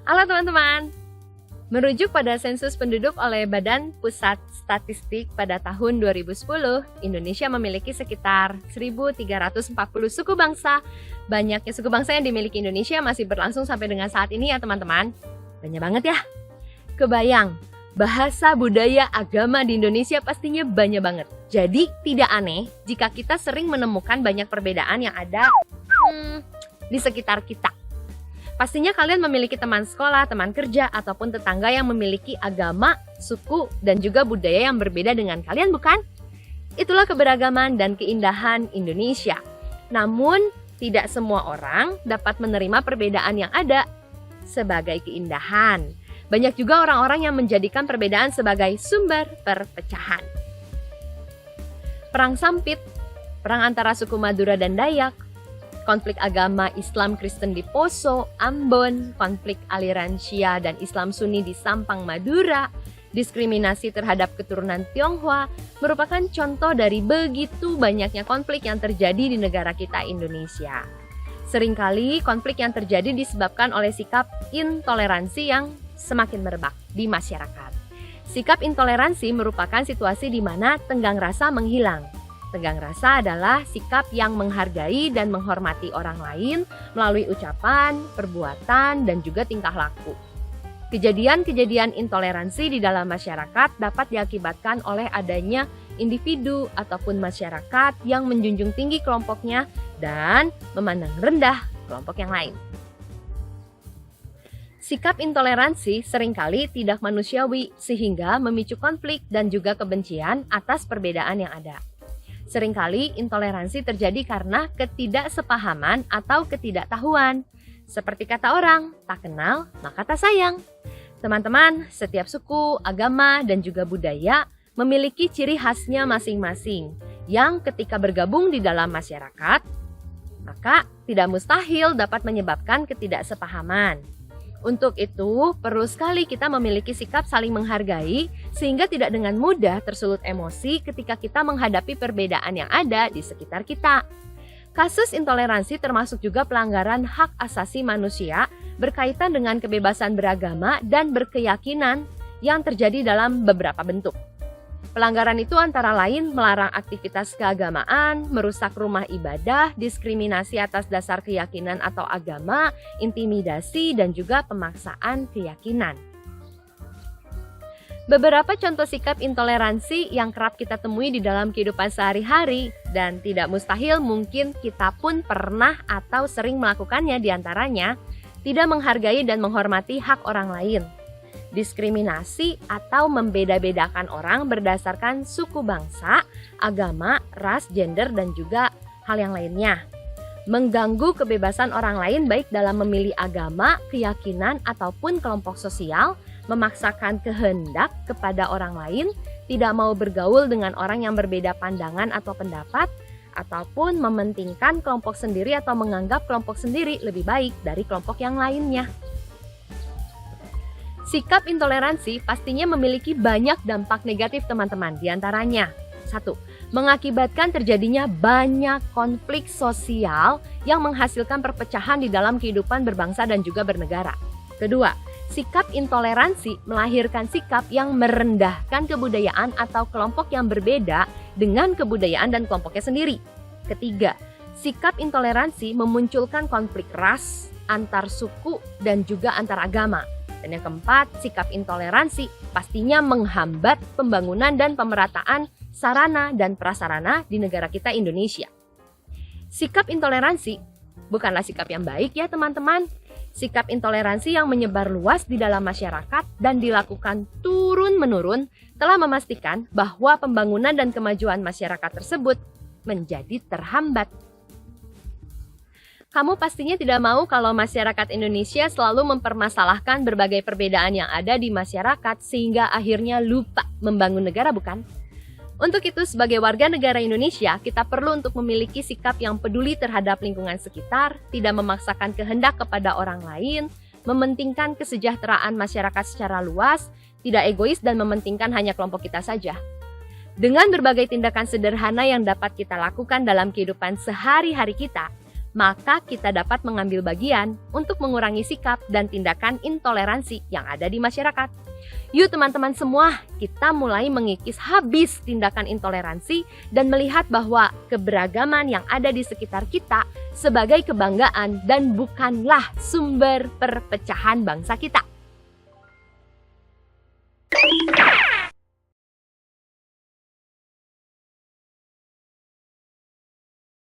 Halo teman-teman, merujuk pada sensus penduduk oleh Badan Pusat Statistik pada tahun 2010, Indonesia memiliki sekitar 1.340 suku bangsa. Banyaknya suku bangsa yang dimiliki Indonesia masih berlangsung sampai dengan saat ini ya teman-teman. Banyak banget ya. Kebayang, bahasa, budaya, agama di Indonesia pastinya banyak banget. Jadi tidak aneh jika kita sering menemukan banyak perbedaan yang ada di sekitar kita. Pastinya kalian memiliki teman sekolah, teman kerja, ataupun tetangga yang memiliki agama, suku, dan juga budaya yang berbeda dengan kalian, bukan? Itulah keberagaman dan keindahan Indonesia. Namun, tidak semua orang dapat menerima perbedaan yang ada sebagai keindahan. Banyak juga orang-orang yang menjadikan perbedaan sebagai sumber perpecahan. Perang Sampit, perang antara suku Madura dan Dayak, konflik agama Islam Kristen di Poso, Ambon, konflik aliran Syiah dan Islam Sunni di Sampang, Madura, diskriminasi terhadap keturunan Tionghoa merupakan contoh dari begitu banyaknya konflik yang terjadi di negara kita Indonesia. Seringkali konflik yang terjadi disebabkan oleh sikap intoleransi yang semakin merebak di masyarakat. Sikap intoleransi merupakan situasi di mana tenggang rasa menghilang. Tenggang rasa adalah sikap yang menghargai dan menghormati orang lain melalui ucapan, perbuatan, dan juga tingkah laku. Kejadian-kejadian intoleransi di dalam masyarakat dapat diakibatkan oleh adanya individu ataupun masyarakat yang menjunjung tinggi kelompoknya dan memandang rendah kelompok yang lain. Sikap intoleransi seringkali tidak manusiawi sehingga memicu konflik dan juga kebencian atas perbedaan yang ada. Seringkali intoleransi terjadi karena ketidaksepahaman atau ketidaktahuan. Seperti kata orang, tak kenal maka tak sayang. Teman-teman, setiap suku, agama, dan juga budaya memiliki ciri khasnya masing-masing yang ketika bergabung di dalam masyarakat, maka tidak mustahil dapat menyebabkan ketidaksepahaman. Untuk itu, perlu sekali kita memiliki sikap saling menghargai sehingga tidak dengan mudah tersulut emosi ketika kita menghadapi perbedaan yang ada di sekitar kita. Kasus intoleransi termasuk juga pelanggaran hak asasi manusia berkaitan dengan kebebasan beragama dan berkeyakinan yang terjadi dalam beberapa bentuk. Pelanggaran itu antara lain melarang aktivitas keagamaan, merusak rumah ibadah, diskriminasi atas dasar keyakinan atau agama, intimidasi, dan juga pemaksaan keyakinan. Beberapa contoh sikap intoleransi yang kerap kita temui di dalam kehidupan sehari-hari dan tidak mustahil mungkin kita pun pernah atau sering melakukannya diantaranya, tidak menghargai dan menghormati hak orang lain. Diskriminasi atau membeda-bedakan orang berdasarkan suku bangsa, agama, ras, gender, dan juga hal yang lainnya. Mengganggu kebebasan orang lain baik dalam memilih agama, keyakinan, ataupun kelompok sosial, memaksakan kehendak kepada orang lain, tidak mau bergaul dengan orang yang berbeda pandangan atau pendapat, ataupun mementingkan kelompok sendiri atau menganggap kelompok sendiri lebih baik dari kelompok yang lainnya. Sikap intoleransi pastinya memiliki banyak dampak negatif teman-teman, diantaranya 1. Mengakibatkan terjadinya banyak konflik sosial yang menghasilkan perpecahan di dalam kehidupan berbangsa dan juga bernegara. Kedua, sikap intoleransi melahirkan sikap yang merendahkan kebudayaan atau kelompok yang berbeda dengan kebudayaan dan kelompoknya sendiri. Ketiga, sikap intoleransi memunculkan konflik ras, antar suku, dan juga antar agama. Dan yang keempat, sikap intoleransi pastinya menghambat pembangunan dan pemerataan sarana dan prasarana di negara kita Indonesia. Sikap intoleransi bukanlah sikap yang baik ya teman-teman. Sikap intoleransi yang menyebar luas di dalam masyarakat dan dilakukan turun-menurun telah memastikan bahwa pembangunan dan kemajuan masyarakat tersebut menjadi terhambat. Kamu pastinya tidak mau kalau masyarakat Indonesia selalu mempermasalahkan berbagai perbedaan yang ada di masyarakat sehingga akhirnya lupa membangun negara, bukan? Untuk itu, sebagai warga negara Indonesia, kita perlu untuk memiliki sikap yang peduli terhadap lingkungan sekitar, tidak memaksakan kehendak kepada orang lain, mementingkan kesejahteraan masyarakat secara luas, tidak egois dan mementingkan hanya kelompok kita saja. Dengan berbagai tindakan sederhana yang dapat kita lakukan dalam kehidupan sehari-hari kita, maka kita dapat mengambil bagian untuk mengurangi sikap dan tindakan intoleransi yang ada di masyarakat. Yuk teman-teman semua, kita mulai mengikis habis tindakan intoleransi dan melihat bahwa keberagaman yang ada di sekitar kita sebagai kebanggaan dan bukanlah sumber perpecahan bangsa kita.